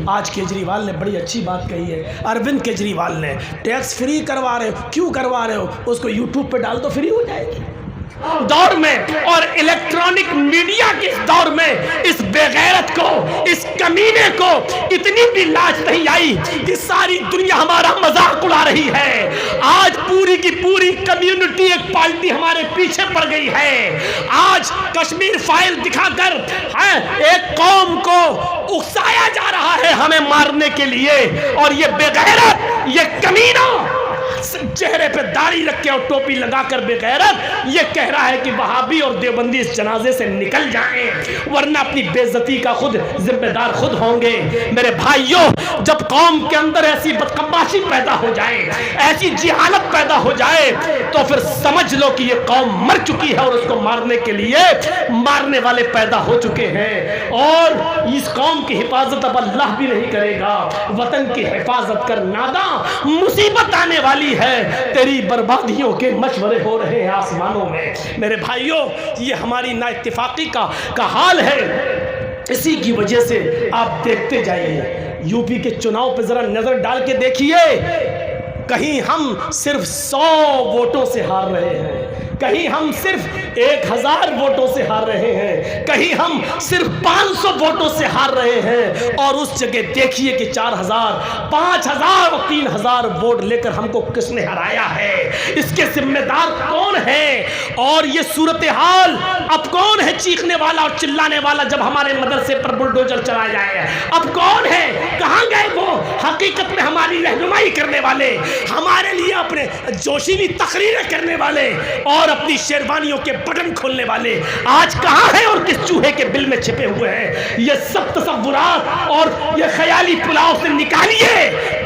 آج کیجریوال نے بڑی اچھی بات کہی ہے، اروند کیجریوال نے، ٹیکس فری کروا رہے ہو، کیوں کروا رہے ہو؟ اس کو یوٹیوب پہ ڈال تو فری ہو جائے گی۔ دور میں اور الیکٹرانک میڈیا کے دور میں اس بے غیرت کو، اس کمینے کو اتنی بھی لاج نہیں آئی کہ ساری دنیا ہمارا مذاق اڑا رہی ہے۔ آج پوری کی پوری کمیونٹی ایک پارٹی ہمارے پیچھے پڑ گئی ہے۔ آج کشمیر فائل دکھا کر ایک قوم کو اکسایا جا رہا ہے ہمیں مارنے کے لیے، اور یہ بے غیرت، یہ کمینہ چہرے پہ داڑھی رکھ کے اور ٹوپی لگا کر بے غیرت یہ کہہ رہا ہے کہ وہابی اور دیوبندی اس جنازے سے نکل جائیں، ورنہ اپنی بے عزتی کا خود ذمہ دار خود ہوں گے۔ میرے بھائیوں، جب قوم کے اندر ایسی بدقماشی پیدا ہو جائے، ایسی جہالت پیدا ہو جائے، تو پھر سمجھ لو کہ یہ قوم مر چکی ہے اور اس کو مارنے کے لیے مارنے والے پیدا ہو چکے ہیں، اور اس قوم کی حفاظت اب اللہ بھی نہیں کرے گا۔ وطن کی حفاظت کر ناداں، مصیبت آنے والی ہے، تیری بربادیوں کے مشورے ہو رہے ہیں آسمانوں میں۔ میرے بھائیوں، یہ ہماری نا اتفاقی کا حال ہے۔ اسی کی وجہ سے آپ دیکھتے جائیے، یو پی کے چناؤ پہ ذرا نظر ڈال کے دیکھیے، کہیں ہم صرف 100 ووٹوں سے ہار رہے ہیں، کہیں ہم صرف 1000 ووٹوں سے ہار رہے ہیں، کہیں ہم صرف 500 ووٹوں سے ہار رہے ہیں، اور اس جگہ دیکھیے کہ 4000 5000 اور 3000 ووٹ لے کر ہم کو کس نے ہرایا ہے، اس کے ذمہ دار کون ہے؟ اور یہ صورتحال اب کون ہے چیخنے والا اور چلانے والا جب ہمارے مدرسے پر بلڈوزر چلا جائے؟ اب کون ہے؟ کہاں گئے وہ حقیقت میں ہماری رہنمائی کرنے والے، ہمارے لیے اپنے جوشیلی تقریریں کرنے والے اور اپنی شیروانیوں کے بٹن کھولنے والے؟ آج کہاں ہیں اور کس چوہے کے بل میں چھپے ہوئے ہیں؟ یہ سب تصورات اور یہ خیالی پلاؤ سے نکالیے،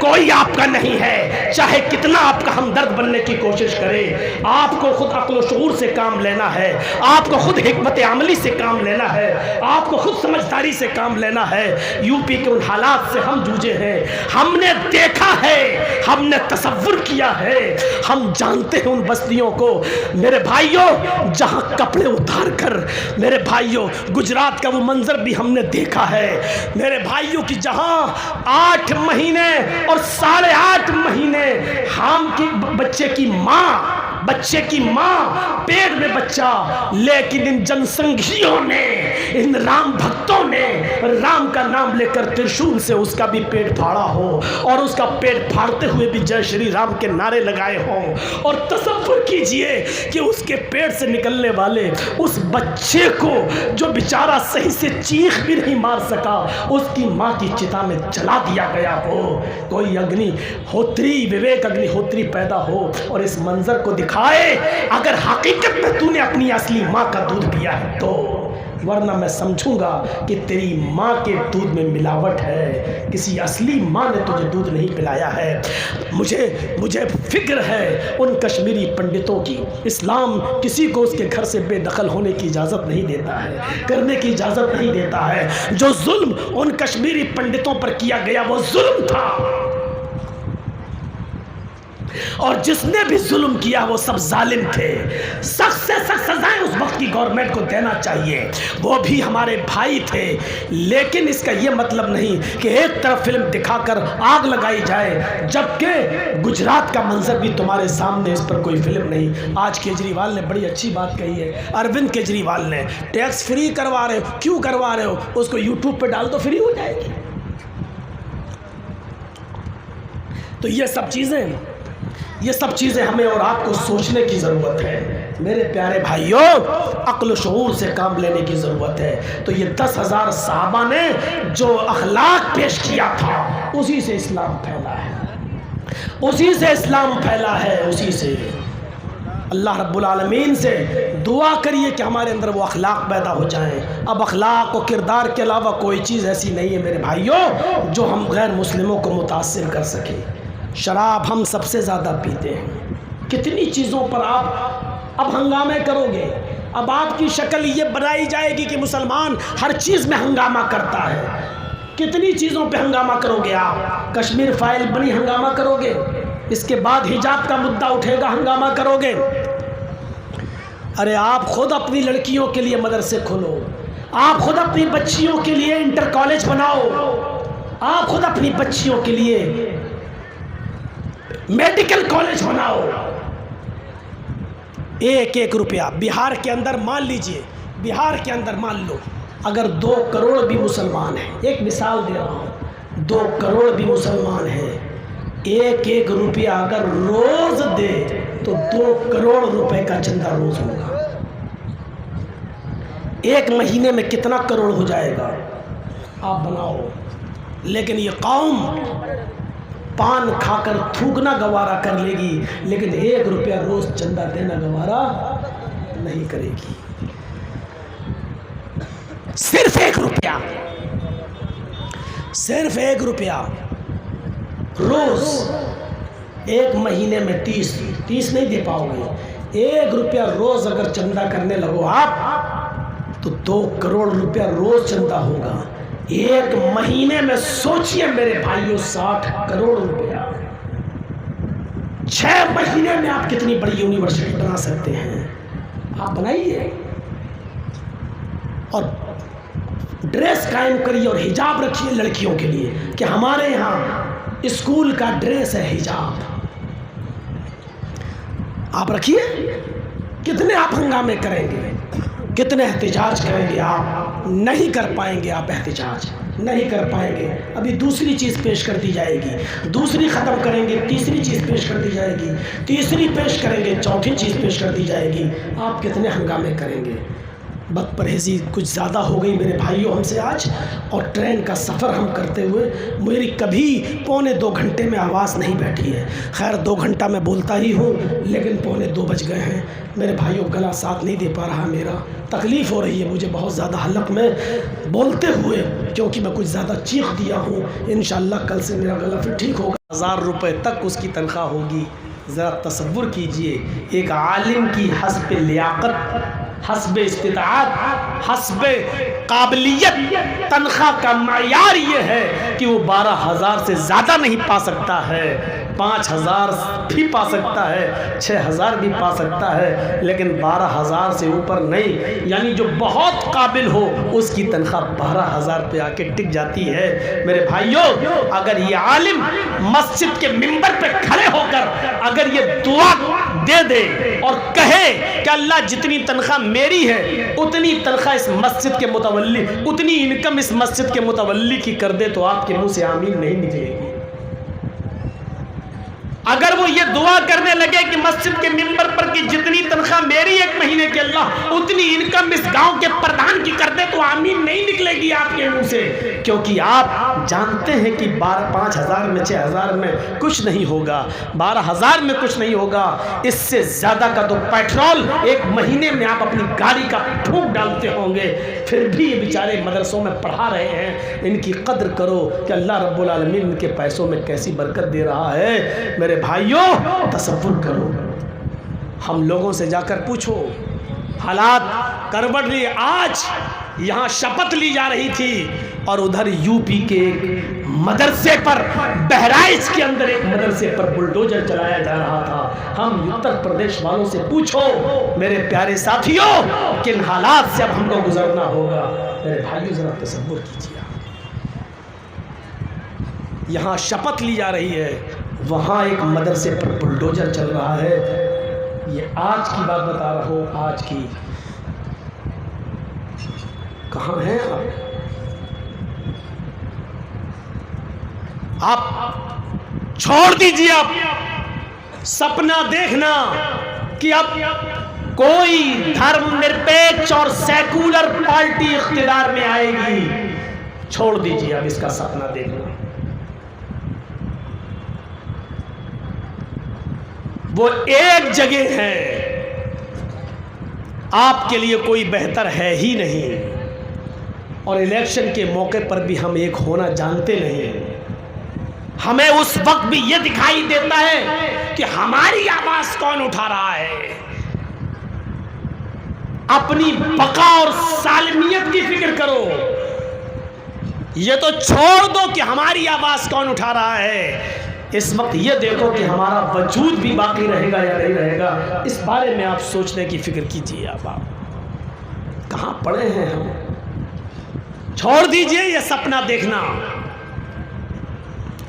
کوئی آپ کا نہیں ہے، چاہے کتنا آپ کا ہمدرد بننے کی کوشش کرے۔ آپ کو خود عقل و شعور سے کام لینا ہے، آپ کو خود حکمت عملی سے کام لینا ہے، آپ کو خود سمجھداری سے کام لینا ہے۔ یو پی کے ان حالات سے ہم جوجے ہیں، ہم نے دیکھا ہے، ہم نے تصور کیا ہے، ہم جانتے ہیں ان بستیوں کو۔ میرے بھائیوں، جہاں کپڑے اتار کر، میرے بھائیوں، گجرات کا وہ منظر بھی ہم نے دیکھا ہے میرے بھائیوں، کی جہاں 8 مہینے اور 8.5 مہینے حام کی بچے کی ماں پیٹ میں بچہ، لیکن ان جن سنگھیوں نے، ان رام بھکتوں نے رام کا نام لے کر ترشول سے اس کا بھی پیٹ پھاڑا ہو، اور اس کا پیٹ پھاڑتے ہوئے بھی جے شری رام کے نعرے لگائے ہوں، اور تصور کیجئے کہ اس کے پیٹ سے نکلنے والے اس بچے کو جو بیچارہ صحیح سے چیخ بھی نہیں مار سکا، اس کی ماں کی چتا میں جلا دیا گیا ہو۔ کوئی اگنی ہوتری، وویک اگنی ہوتری پیدا ہو اور اس منظر کو دکھائے، اگر حقیقت میں تو نے اپنی اصلی ماں کا دودھ پیا ہے تو، ورنہ میں سمجھوں گا کہ تیری ماں کے دودھ میں ملاوٹ ہے، کسی اصلی ماں نے تجھے دودھ نہیں پلایا ہے۔ مجھے فکر ہے ان کشمیری پنڈتوں کی۔ اسلام کسی کو اس کے گھر سے بے دخل ہونے کی اجازت نہیں دیتا ہے، کرنے کی اجازت نہیں دیتا ہے۔ جو ظلم ان کشمیری پنڈتوں پر کیا گیا وہ ظلم تھا، اور جس نے بھی ظلم کیا وہ سب ظالم تھے۔ سخت سے سخت سزائیں اس وقت کی گورنمنٹ کو دینا چاہیے، وہ بھی ہمارے بھائی تھے، لیکن اس کا یہ مطلب نہیں کہ ایک طرف فلم دکھا کر آگ لگائی جائے، جبکہ گجرات کا منظر بھی تمہارے سامنے، اس پر کوئی فلم نہیں۔ آج کیجریوال نے بڑی اچھی بات کہی ہے، اروند کیجریوال نے، ٹیکس فری کروا رہے ہو، کیوں کروا رہے ہو؟ اس کو یوٹیوب پہ ڈال تو فری ہو جائے گی۔ تو یہ سب چیزیں ہمیں اور آپ کو سوچنے کی ضرورت ہے میرے پیارے بھائیوں، عقل و شعور سے کام لینے کی ضرورت ہے۔ تو یہ 10,000 صحابہ نے جو اخلاق پیش کیا تھا، اسی سے اسلام پھیلا ہے، اسی سے اسلام پھیلا ہے، اسی سے۔ اللہ رب العالمین سے دعا کریے کہ ہمارے اندر وہ اخلاق پیدا ہو جائیں۔ اب اخلاق و کردار کے علاوہ کوئی چیز ایسی نہیں ہے میرے بھائیوں جو ہم غیر مسلموں کو متاثر کر سکے۔ شراب ہم سب سے زیادہ پیتے ہیں، کتنی چیزوں پر آپ اب ہنگامے کرو گے، اب آپ کی شکل یہ بنائی جائے گی کہ مسلمان ہر چیز میں ہنگامہ کرتا ہے، کتنی چیزوں پہ ہنگامہ کرو گے آپ؟ کشمیر فائل بنی، ہنگامہ کرو گے، اس کے بعد حجاب کا مدعا اٹھے گا، ہنگامہ کرو گے۔ ارے آپ خود اپنی لڑکیوں کے لیے مدرسے کھولو، آپ خود اپنی بچیوں کے لیے انٹر کالج بناؤ، آپ خود اپنی بچیوں کے لیے میڈیکل کالج بناؤ. 1 روپیہ بہار کے اندر مان لیجئے، بہار کے اندر مان لو اگر 2 کروڑ بھی مسلمان ہیں، ایک مثال دے رہا ہوں، 2 کروڑ بھی مسلمان ہیں، 1 روپیہ اگر روز دے تو 2 کروڑ روپے کا چندہ روز ہوگا. 1 مہینے میں کتنا کروڑ ہو جائے گا آپ بناؤ. لیکن یہ قوم پان کھا کر تھوکنا گوارا کر لے گی، لیکن 1 روپیہ روز چندہ دینا گوارا نہیں کرے گی. صرف 1 روپیہ، صرف 1 روپیہ روز. 1 مہینے میں 30 نہیں دے پاؤ گے. 1 روپیہ روز اگر چندہ کرنے لگو آپ تو 2 کروڑ روپیہ روز چندہ ہوگا. 1 مہینے میں سوچئے میرے بھائیوں 60 کروڑ روپیہ. 6 مہینے میں آپ کتنی بڑی یونیورسٹی بنا سکتے ہیں. آپ بنائیے اور ڈریس قائم کریے اور حجاب رکھیے لڑکیوں کے لیے کہ ہمارے یہاں اسکول کا ڈریس ہے حجاب. آپ رکھیے. کتنے آپ ہنگامے کریں گے، کتنے احتجاج کریں گے. آپ نہیں کر پائیں گے، آپ احتجاج نہیں کر پائیں گے. ابھی دوسری چیز پیش کر دی جائے گی، دوسری ختم کریں گے، تیسری چیز پیش کر دی جائے گی، تیسری پیش کریں گے، چوتھی چیز پیش کر دی جائے گی. آپ کتنے ہنگامے کریں گے. بد پرہیزی کچھ زیادہ ہو گئی میرے بھائیوں ہم سے آج. اور ٹرین کا سفر ہم کرتے ہوئے میری کبھی 1.25 گھنٹے میں آواز نہیں بیٹھی ہے. خیر 2 گھنٹہ میں بولتا ہی ہوں، لیکن 1:45 بج گئے ہیں میرے بھائیوں. گلا ساتھ نہیں دے پا رہا میرا. تکلیف ہو رہی ہے مجھے بہت زیادہ حلق میں بولتے ہوئے، کیونکہ میں کچھ زیادہ چیخ دیا ہوں. انشاءاللہ کل سے میرا گلا پھر ٹھیک ہوگا. 1000 روپے تک اس کی تنخواہ ہوگی. ذرا تصور کیجئے ایک عالم کی حسب لیاقت، حسب استطاعت، حسب قابلیت تنخواہ کا معیار یہ ہے کہ وہ 12,000 سے زیادہ نہیں پا سکتا ہے. 5,000 بھی پا سکتا ہے، 6,000 بھی پا سکتا ہے، لیکن 12,000 سے اوپر نہیں. یعنی جو بہت قابل ہو اس کی تنخواہ 12,000 پہ آ کے ٹک جاتی ہے. میرے بھائیوں اگر یہ عالم مسجد کے منبر پہ کھڑے ہو کر اگر یہ دعا دے دے اور کہے کہ اللہ جتنی تنخواہ میری ہے اتنی تنخواہ اس مسجد کے متولی، اتنی انکم اس مسجد کے متولی کی کر دے، تو آپ کے منہ سے آمین نہیں نکلے گی. اگر وہ یہ دعا کرنے لگے کہ مسجد کے منبر پر کی جتنی تنخواہ میری 1 مہینے کے اللہ اتنی انکم اس گاؤں کے پردھان کی کر دے، تو آمین نہیں نکلے گی آپ کے منہ سے. کیونکہ آپ جانتے ہیں کہ 5,000 میں 6,000 میں کچھ نہیں ہوگا، 12,000 میں کچھ نہیں ہوگا. اس سے زیادہ کا تو پیٹرول 1 مہینے میں آپ اپنی گاڑی کا پھونک ڈالتے ہوں گے. پھر بھی یہ بیچارے مدرسوں میں پڑھا رہے ہیں. ان کی قدر کرو کہ اللہ رب العالمین ان کے پیسوں میں کیسی برکت دے رہا ہے. میرے بھائیوں تصور کرو، ہم لوگوں سے جا کر پوچھو حالات کروٹ لی. آج یہاں شپت لی جا رہی تھی اور ادھر یو پی کے ایک مدرسے پر، بہرائچ کے اندر ایک مدرسے پر بلڈوزر چلایا جا رہا تھا. ہم اتر پردیش والوں سے پوچھو میرے پیارے ساتھیوں کن حالات سے اب ہم کو گزرنا ہوگا. میرے بھائیوں ذرا تصور کیجیے، یہاں شپت لی جا رہی ہے، وہاں ایک مدرسے پر بلڈوزر چل رہا ہے. یہ آج کی بات بتا رہا ہوں، آج کی. کہاں ہیں آپ؟ چھوڑ دیجیے آپ سپنا دیکھنا کہ اب کوئی دھرم نرپیکش اور سیکولر پارٹی اقتدار میں آئے گی. چھوڑ دیجیے اب اس کا سپنا دیکھنا. وہ ایک جگہ ہے، آپ کے لیے کوئی بہتر ہے ہی نہیں. اور الیکشن کے موقع پر بھی ہم ایک ہونا جانتے نہیں. ہمیں اس وقت بھی یہ دکھائی دیتا ہے کہ ہماری آواز کون اٹھا رہا ہے. اپنی بقا اور سالمیت کی فکر کرو. یہ تو چھوڑ دو کہ ہماری آواز کون اٹھا رہا ہے. اس وقت یہ دیکھو کہ ہمارا وجود بھی باقی رہے گا یا نہیں رہے گا. اس بارے میں آپ سوچنے کی فکر کیجیے. آپ کہاں پڑے ہیں ہم؟ چھوڑ دیجئے یہ سپنا دیکھنا.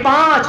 5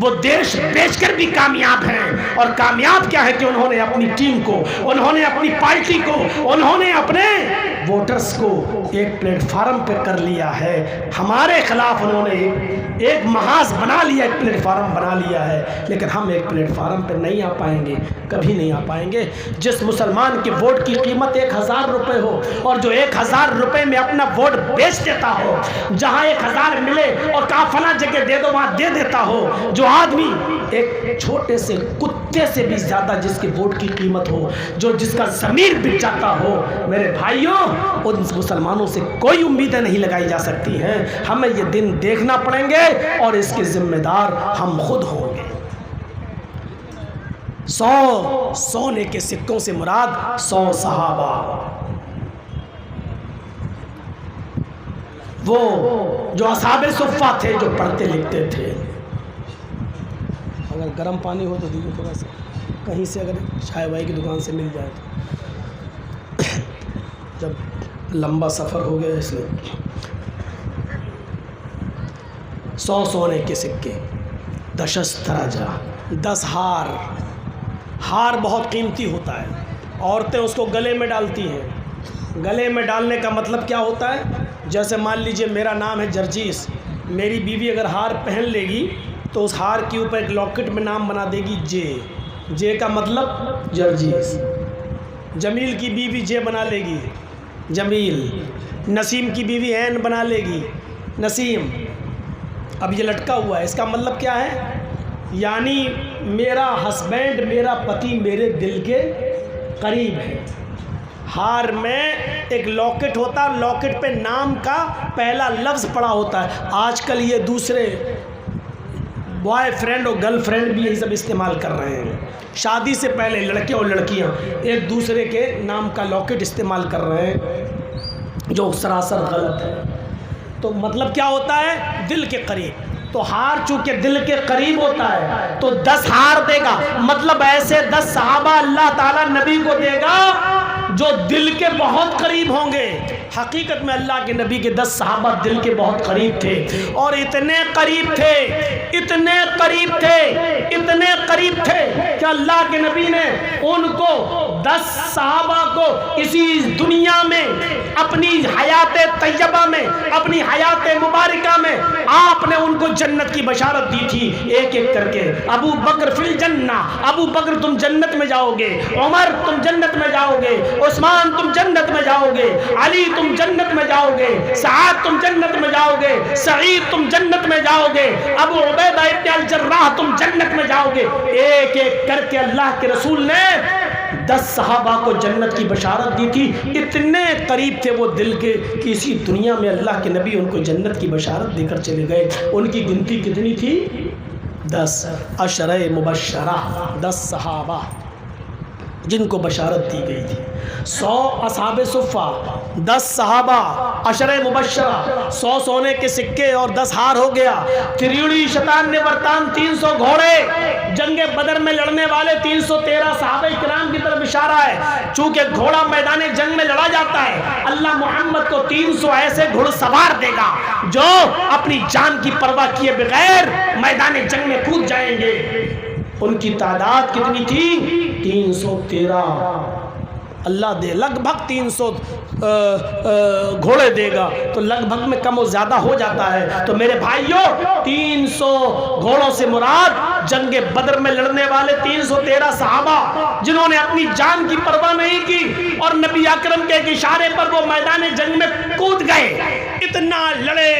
وہ دیش بیچ کر بھی کامیاب ہیں، اور کامیاب کیا ہے کہ انہوں نے اپنی ٹیم کو، انہوں نے اپنی پارٹی کو، انہوں نے اپنے ووٹرز کو ایک پلیٹ فارم پہ کر لیا ہے۔ ہمارے خلاف انہوں نے ایک محاذ بنا لیا، ایک پلیٹ فارم بنا لیا ہے، لیکن ہم ایک پلیٹ فارم پہ نہیں آ پائیں گے، کبھی نہیں آ پائیں گے۔ جس مسلمان کے ووٹ کی قیمت 1000 روپے ہو، اور جو 1000 روپے میں اپنا ووٹ بیچ دیتا ہو، جہاں 1000 ملے اور کہا فلاں جگہ دے دو وہاں دے دیتا ہو، جو آدمی ایک چھوٹے سے کتے سے بھی زیادہ جس کے ووٹ کی قیمت ہو، جو جس کا ضمیر بک جاتا ہو، میرے بھائیوں ان مسلمانوں سے کوئی امیدیں نہیں لگائی جا سکتی ہیں۔ ہمیں یہ دن دیکھنا پڑیں گے اور اس کے ذمہ دار ہم خود ہوں گے۔ 100 سونے کے سکوں سے مراد 100 صحابہ، وہ جو اصحاب صفہ تھے، جو پڑھتے لکھتے تھے۔ اگر گرم پانی ہو تو دیجیے تھوڑا سا، کہیں سے اگر چائے وائی کی دکان سے مل جائے تو، جب لمبا سفر ہو گیا اس لیے۔ 100 سونے کے سکے، 10 درجہ، 10 ہار۔ ہار بہت قیمتی ہوتا ہے، عورتیں اس کو گلے میں ڈالتی ہیں۔ گلے میں ڈالنے کا مطلب کیا ہوتا ہے؟ جیسے مان لیجئے میرا نام ہے جرجیس، میری بیوی اگر ہار پہن لے گی تو اس ہار کے اوپر ایک لاکٹ میں نام بنا دے گی جے۔ جے کا مطلب جرجیس۔ جمیل کی بیوی جے بنا لے گی، جمیل۔ نسیم کی بیوی عین بنا لے گی، نسیم۔ اب یہ لٹکا ہوا ہے، اس کا مطلب کیا ہے؟ یعنی میرا ہسبینڈ، میرا پتی میرے دل کے قریب ہے۔ ہار میں ایک لاکٹ ہوتا ہے، لاکٹ پہ نام کا پہلا لفظ پڑا ہوتا ہے۔ آج کل یہ دوسرے بوائے فرینڈ اور گرل فرینڈ بھی یہی سب استعمال کر رہے ہیں۔ شادی سے پہلے لڑکے اور لڑکیاں ایک دوسرے کے نام کا لاکٹ استعمال کر رہے ہیں، جو سراسر غلط ہے۔ تو مطلب کیا ہوتا ہے؟ دل کے قریب۔ تو ہار چونکہ دل کے قریب ہوتا ہے تو 10 ہار دے گا، مطلب ایسے 10 صحابہ اللہ تعالیٰ نبی کو دے گا جو دل کے بہت قریب ہوں گے۔ حقیقت میں اللہ کے نبی کے 10 صحابہ دل کے بہت قریب تھے، اور اتنے قریب تھے، اتنے قریب تھے، اتنے قریب تھے کہ اللہ کے نبی نے ان کو 10 صحابہ کو اسی دنیا میں اپنی حیات طیبہ میں، اپنی حیات مبارکہ میں آپ نے ان کو جنت کی بشارت دی تھی، ایک ایک کر کے۔ ابو بکر فی الجنہ، ابو بکر تم جنت میں جاؤ گے، عمر تم جنت میں جاؤ گے، عثمان تم جنت میں جاؤ گے، علی تم جنت میں جاؤ گے، سعد تم جنت میں جاؤ گے، سعید تم جنت میں جاؤ گے، ابو عبیدہ ابن الجراح تم جنت میں جاؤ گے۔ ایک ایک کر کے اللہ کے رسول نے 10 صحابہ کو جنت کی بشارت دی تھی۔ اتنے قریب تھے وہ دل کے کہ اسی دنیا میں اللہ کے نبی ان کو جنت کی بشارت دے کر چلے گئے۔ ان کی گنتی کتنی تھی؟ 10 عشرہ مبشرہ، 10 صحابہ جن کو بشارت دی گئی تھی۔ 100 اصحاب صفہ، 10 صحابہ، عشرہ مبشرہ، 100 سونے کے سکے اور 10 ہار ہو گیا۔ تریڑی شیطان نے برتان، 300 گھوڑے، جنگ بدر میں لڑنے والے 313 صحابہ کرام کی طرف اشارہ ہے۔ چونکہ گھوڑا میدان جنگ میں لڑا جاتا ہے، اللہ محمد کو 300 ایسے گھڑ سوار دے گا جو اپنی جان کی پرواہ کیے بغیر میدان جنگ میں کود جائیں گے۔ ان کی تعداد کتنی تھی؟ 313۔ اللہ دے لگ بھگ 300 گھوڑے دے گا تو لگ بھگ میں کم و زیادہ ہو جاتا ہے۔ تو میرے بھائیوں 300 گھوڑوں سے مراد جنگ بدر میں لڑنے والے 313 صحابہ جنہوں نے اپنی جان کی پرواہ نہیں کی اور نبی اکرم کے ایک اشارے پر وہ میدان جنگ میں کود گئے۔ اتنا لڑے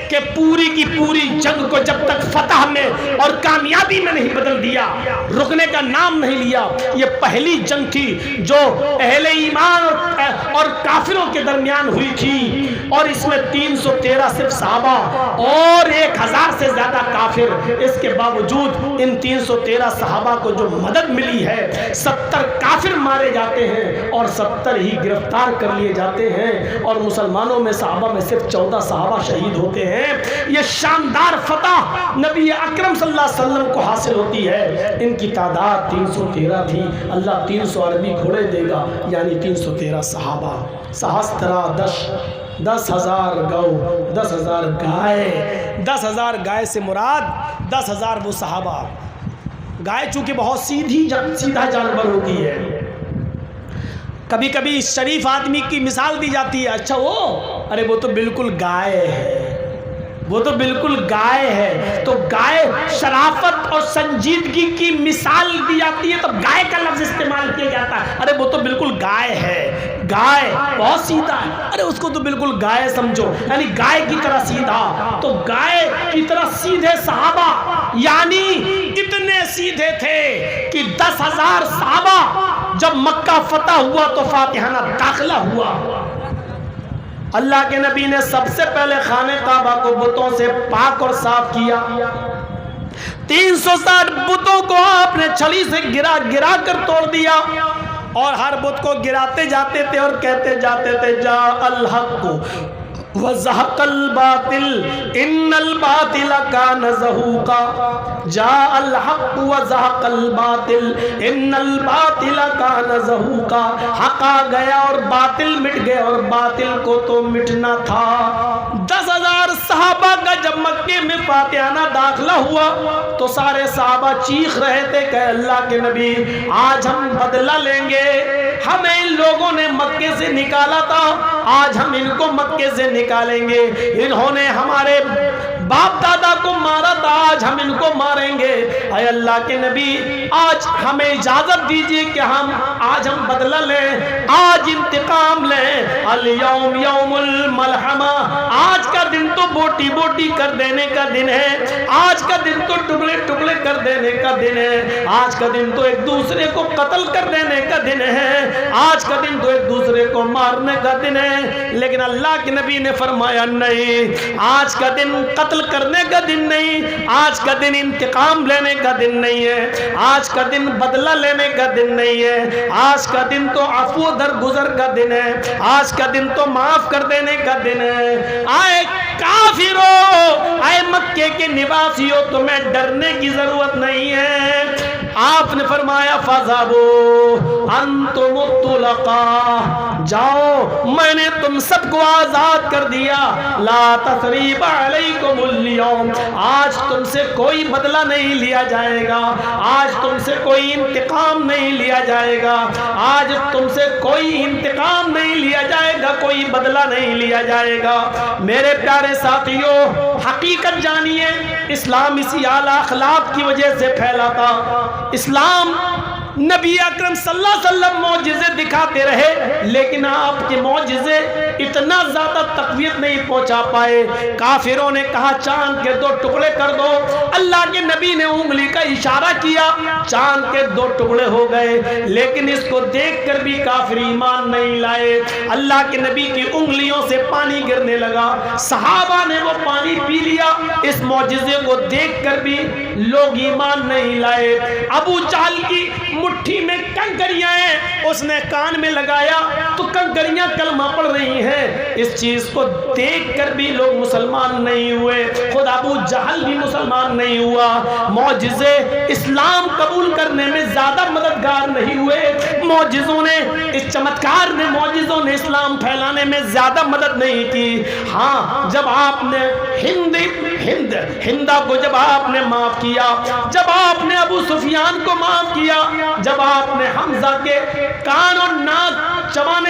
کہ پوری کی پوری جنگ کو جب تک فتح میں اور کامیابی میں نہیں بدل دیا، رکنے کا نام نہیں لیا۔ یہ پہلی جنگ تھی جو اہل ایمان اور کافروں کے درمیان ہوئی تھی، اور اس میں 313 صرف صحابہ اور 1000 سے زیادہ کافر۔ اس کے باوجود ان 313 صحابہ کو جو مدد ملی ہے، 70 کافر مارے جاتے ہیں اور 70 ہی گرفتار کر لیے جاتے ہیں، اور مسلمانوں میں صحابہ میں صرف 14 صحابہ شہید ہوتے ہیں۔ یہ شاندار فتح نبی اکرم صلی اللہ علیہ وسلم کو حاصل ہوتی ہے۔ ان کی تعداد 313 تھی، اللہ 300 عربی گھوڑے دے گا، یعنی 313 صحابہ۔ سہسترا دش 10,000 گو، 10,000 گائے. 10,000 گائے سے مراد 10,000 وہ صحابہ. گائے چونکہ بہت سیدھا جانور ہوتی ہے. کبھی کبھی شریف آدمی کی مثال دی جاتی ہے، اچھا ارے وہ تو بالکل گائے ہے، وہ تو بالکل گائے ہے. تو گائے شرافت اور سنجیدگی کی مثال دی جاتی ہے، تو گائے کا لفظ استعمال کیا جاتا ہے. ارے وہ تو بالکل گائے ہے، گائے بہت سیدھا ہے، ارے اس کو تو بالکل گائے سمجھو، یعنی گائے کی طرح سیدھا. تو گائے کی طرح سیدھے صحابہ، یعنی اتنے سیدھے تھے کہ 10,000 صحابہ جب مکہ فتح ہوا تو فاتحانہ داخلہ ہوا. اللہ کے نبی نے سب سے پہلے خانہ کعبہ کو بتوں سے پاک اور صاف کیا. 360 بتوں کو آپ نے چھڑی سے گرا کر توڑ دیا، اور ہر بت کو گراتے جاتے تھے اور کہتے جاتے تھے جا الحق وزہق الباطل ان الباطل کان زہوقا. جاء الحق وزہق الباطل ان الباطل کان زہوقا. حق آ گیا اور باطل مٹ گیا، اور باطل کو تو مٹنا تھا. 10,000 صحابہ کا جب مکے میں فاتحانہ داخلہ ہوا تو سارے صحابہ چیخ رہے تھے کہ اللہ کے نبی آج ہم بدلہ لیں گے، ہمیں ان لوگوں نے مکے سے نکالا تھا، آج ہم ان کو مکے سے نکالیں گے. انہوں نے ہمارے باپ دادا کو مارا تھا، آج ہم ان کو ماریں گے. اے اللہ کے نبی آج ہمیں اجازت دیجیے کہ آج ہم بدلہ لیں، آج انتقام لیں. الیوم یوم الملحمہ، آج کا دن تو بوٹی بوٹی کر دینے کا دن ہے، آج کا دن تو ٹکڑے ٹکڑے کر دینے کا دن ہے، آج کا دن تو ایک دوسرے کو قتل کر دینے کا دن ہے، آج کا دن تو ایک دوسرے کو مارنے کا دن ہے. لیکن اللہ کے نبی نے فرمایا نہیں، آج کا دن قتل کرنے کا دن نہیں، آج کا دن انتقام لینے کا دن نہیں ہے، آج کا دن بدلہ لینے کا دن نہیں ہے، آج کا دن تو عفو درگزر کا دن ہے، آج کا دن تو معاف کر دینے کا دن ہے. آئے کافروں، آئے مکے کے نواسیوں، تمہیں ڈرنے کی ضرورت نہیں ہے. آپ نے فرمایا فَذَهَبُوا أَنْتُمُ الطُّلَقَاء، جاؤ میں نے تم سب کو آزاد کر دیا. لا تثریب علیکم اليوم، آج تم سے کوئی بدلہ نہیں لیا جائے گا، آج تم سے کوئی انتقام نہیں لیا جائے گا، آج تم سے کوئی انتقام نہیں لیا جائے گا، کوئی بدلہ نہیں لیا جائے گا. میرے پیارے ساتھیوں، حقیقت جانیے، اسلام اسی اعلیٰ اخلاق کی وجہ سے پھیلا تھا. اسلام نبی اکرم صلی اللہ علیہ وسلم معجزے دکھاتے رہے، لیکن آپ کے معجزے اتنا زیادہ تقویت نہیں پہنچا پائے. کافروں نے کہا چاند کے 2 ٹکڑے کر دو، اللہ کے نبی نے انگلی کا اشارہ کیا، چاند کے 2 ٹکڑے ہو گئے. لیکن اس کو دیکھ کر بھی کافر ایمان نہیں لائے. اللہ کے نبی کی انگلیوں سے پانی گرنے لگا، صحابہ نے وہ پانی پی لیا. اس معجزے کو دیکھ کر بھی لوگ ایمان نہیں لائے. ابو جہل کی مٹھی میں کنکریاں ہیں، اس نے کان میں لگایا تو کنکریاں کلمہ پڑھ رہی ہیں. اس چیز کو دیکھ کر بھی لوگ مسلمان نہیں ہوئے، خود ابو جہل بھی مسلمان نہیں ہوا. معجزے اسلام قبول کرنے میں زیادہ مددگار نہیں ہوئے. معجزوں نے، اس چمتکار نے، معجزوں نے اسلام پھیلانے میں زیادہ مدد نہیں کی. ہاں، جب آپ نے ہندہ کو جب آپ نے معاف کیا، جب آپ نے ابو سفیان کو معاف کیا، جب آپ نے حمزہ کے کان اور ناک چبانے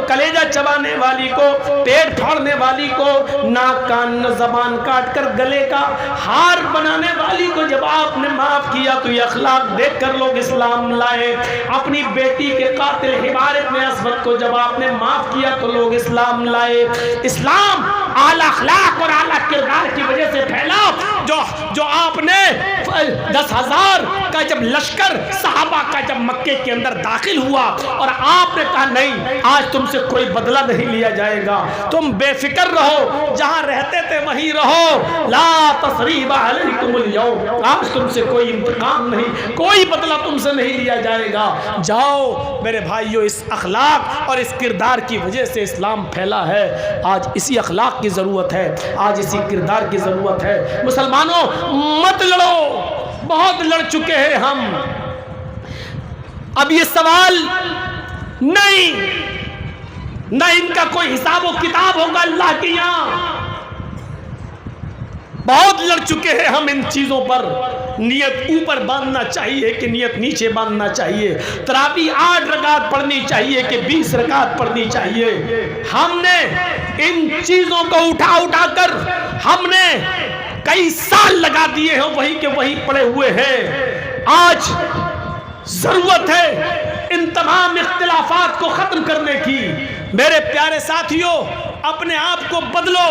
کلیجہ چبانے والی کو، پیٹ پھاڑنے والی کو، ناک کان زبان کاٹ کر گلے کا ہار بنانے والی کو جب آپ نے معاف کیا تو یہ اخلاق دیکھ کر لوگ اسلام لائے. اپنی بیٹی کے قاتل حبار ابن اسود کو جب آپ نے معاف کیا تو لوگ اسلام لائے. اسلام اعلیٰ اخلاق اور اعلیٰ کردار کی وجہ سے پھیلا. جو آپ نے 10,000 کا جب لشکر صحابہ کا جب مکے کے اندر داخل ہوا اور آپ نے کہا نہیں، آج تم سے کوئی بدلہ نہیں لیا جائے گا، تم بے فکر رہو، جہاں رہتے تھے وہیں رہو. لا تثریب علیکم اليوم، آج تم سے کوئی انتقام نہیں، کوئی بدلہ تم سے نہیں لیا جائے گا. جاؤ میرے بھائیو، اس اخلاق اور اس کردار کی وجہ سے اسلام پھیلا ہے. آج اسی اخلاق کی ضرورت ہے، آج اسی کردار کی ضرورت ہے. مسلمانوں مت لڑو، بہت لڑ چکے ہیں ہم. اب یہ سوال نہیں نہ ان کا کوئی حساب و کتاب ہوگا اللہ کے یہاں۔ بہت لڑ چکے ہیں ہم ان چیزوں پر۔ نیت اوپر باندھنا چاہیے کہ نیت نیچے باندھنا چاہیے، تراویح 8 رکعت پڑھنی چاہیے کہ 20 رکعت پڑھنی چاہیے۔ ہم نے ان چیزوں کو اٹھا اٹھا کر ہم نے کئی سال لگا دیے ہیں، وہی کے وہی پڑے ہوئے ہیں۔ آج ضرورت ہے ان تمام اختلافات کو ختم کرنے کی۔ میرے پیارے ساتھیوں، اپنے آپ کو بدلو،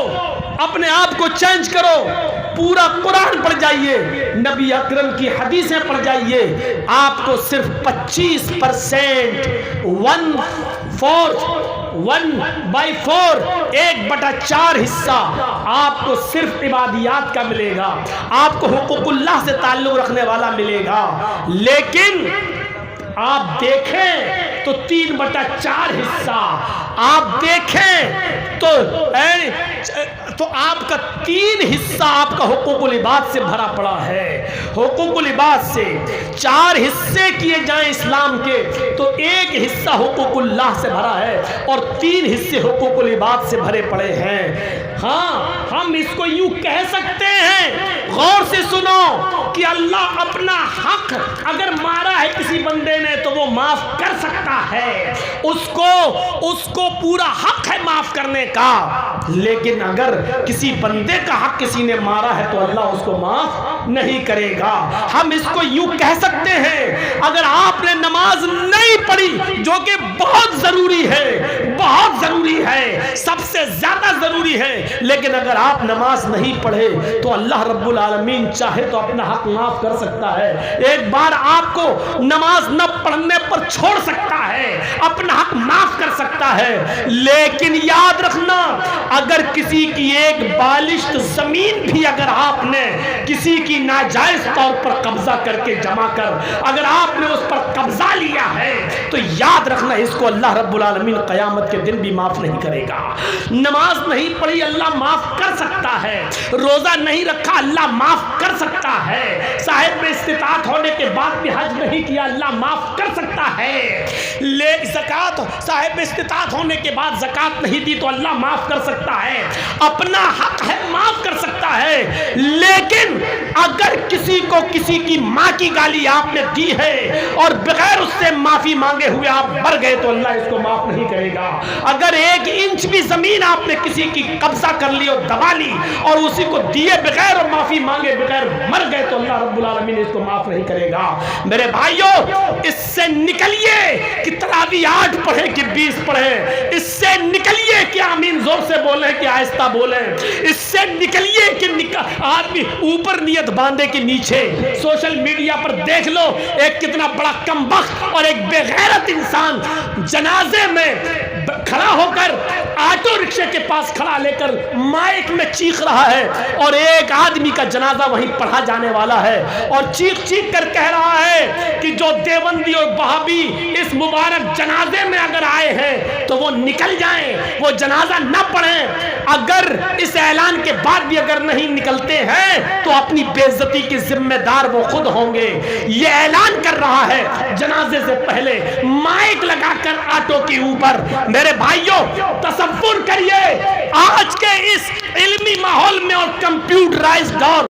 اپنے آپ کو چینج کرو، پورا قرآن پڑھ جائیے، نبی اکرم کی حدیثیں پڑھ جائیے، آپ کو صرف 25% 1/4 1/4 حصہ آپ کو صرف عبادیات کا ملے گا، آپ کو حقوق اللہ سے تعلق رکھنے والا ملے گا۔ لیکن آپ دیکھیں تو 3/4 حصہ آپ دیکھیں تو آپ کا 3 حصہ آپ کا حقوق العباد سے بھرا پڑا ہے۔ حقوق العباد سے 4 حصے کیے جائیں اسلام کے تو 1 حصہ حقوق اللہ سے بھرا ہے اور 3 حصے حقوق العباد سے بھرے پڑے ہیں۔ ہاں، ہم اس کو یوں کہہ سکتے ہیں، غور سے سنو، کہ اللہ اپنا حق اگر مارا ہے کسی بندے نے تو وہ معاف کر سکتا ہے، اس کو پورا حق ہے معاف کرنے کا۔ لیکن اگر کسی بندے کا حق کسی نے مارا ہے تو اللہ اس کو معاف نہیں کرے گا۔ ہم اس کو یوں کہہ سکتے ہیں، اگر آپ نے نماز نہیں پڑھی جو کہ بہت ضروری ہے، بہت ضروری ہے، سب سے زیادہ ضروری ہے، لیکن اگر آپ نماز نہیں پڑھے تو اللہ رب العالمین چاہے تو اپنا حق معاف کر سکتا ہے۔ ایک بار آپ کو نماز نہ پڑھنے پر چھوڑ سکتا ہے، اپنا حق معاف کر سکتا ہے، لیکن یاد رکھنا اگر کسی کی ایک بالشت زمین بھی اگر آپ نے کسی کی ناجائز طور پر قبضہ کر کے جمع کر اگر آپ نے اس پر قبضہ لیا ہے تو یاد رکھنا اس کو اللہ رب العالمین قیامت کے دن بھی معاف نہیں کرے گا۔ نماز نہیں پڑھی اللہ معاف کر سکتا ہے، روزہ نہیں رکھا اللہ معاف کر سکتا ہے، صاحب میں استطاعت ہونے کے بعد بھی حج نہیں کیا اللہ معاف کر سکتا ہے، زکوٰۃ صاحب میں استطاعت ہونے کے بعد زکوٰۃ نہیں دی تو اللہ معاف کر سکتا ہے، اپنا حق ہے معاف کر سکتا ہے۔ لیکن اگر کسی کو کسی کی ماں کی گالی آپ نے دی ہے اور بغیر اس سے معافی مانگے ہوئے آپ مر گئے تو اللہ اس کو معاف نہیں کرے گا۔ اگر 1 انچ بھی زمین آپ نے کسی کی قبضہ کر لی اور دبا لی اور اسی کو دیے بغیر اور معافی مانگے بغیر مر گئے تو اللہ رب العالمین اس کو معاف نہیں کرے گا۔ میرے بھائیوں، اس سے نکلیے کہ تراویح 8 پڑھیں کہ 20 پڑھیں، اس سے نکلیے کہ آمین زور سے بولیں کہ آہستہ بولیں، اس سے نکلیے کہ آدمی اوپر نیت باندھے کہ نیچے۔ سوشل میڈیا پر دیکھ لو ایک کتنا بڑا کمبخت اور ایک بے غیرت انسان جنازے میں کھڑا ہو کر آٹو رکشے کے پاس کھڑا لے کر مائک میں چیخ رہا ہے اور ایک آدمی کا جنازہ وہیں پڑھا جانے والا ہے اور چیخ چیخ کر کہہ رہا ہے کہ جو دیوبندی اور وہابی اس مبارک جنازے میں اگر آئے ہیں تو وہ نکل جائیں، وہ جنازہ نہ پڑھیں۔ اگر اس اعلان کے بعد بھی اگر نہیں نکلتے ہیں تو اپنی بے عزتی کے ذمہ دار وہ خود ہوں گے۔ یہ اعلان کر رہا ہے جنازے سے پہلے مائک لگا کر آٹو کے اوپر۔ میرے بھائیوں، تصور کریے آج کے اس علمی ماحول میں اور کمپیوٹرائزڈ دور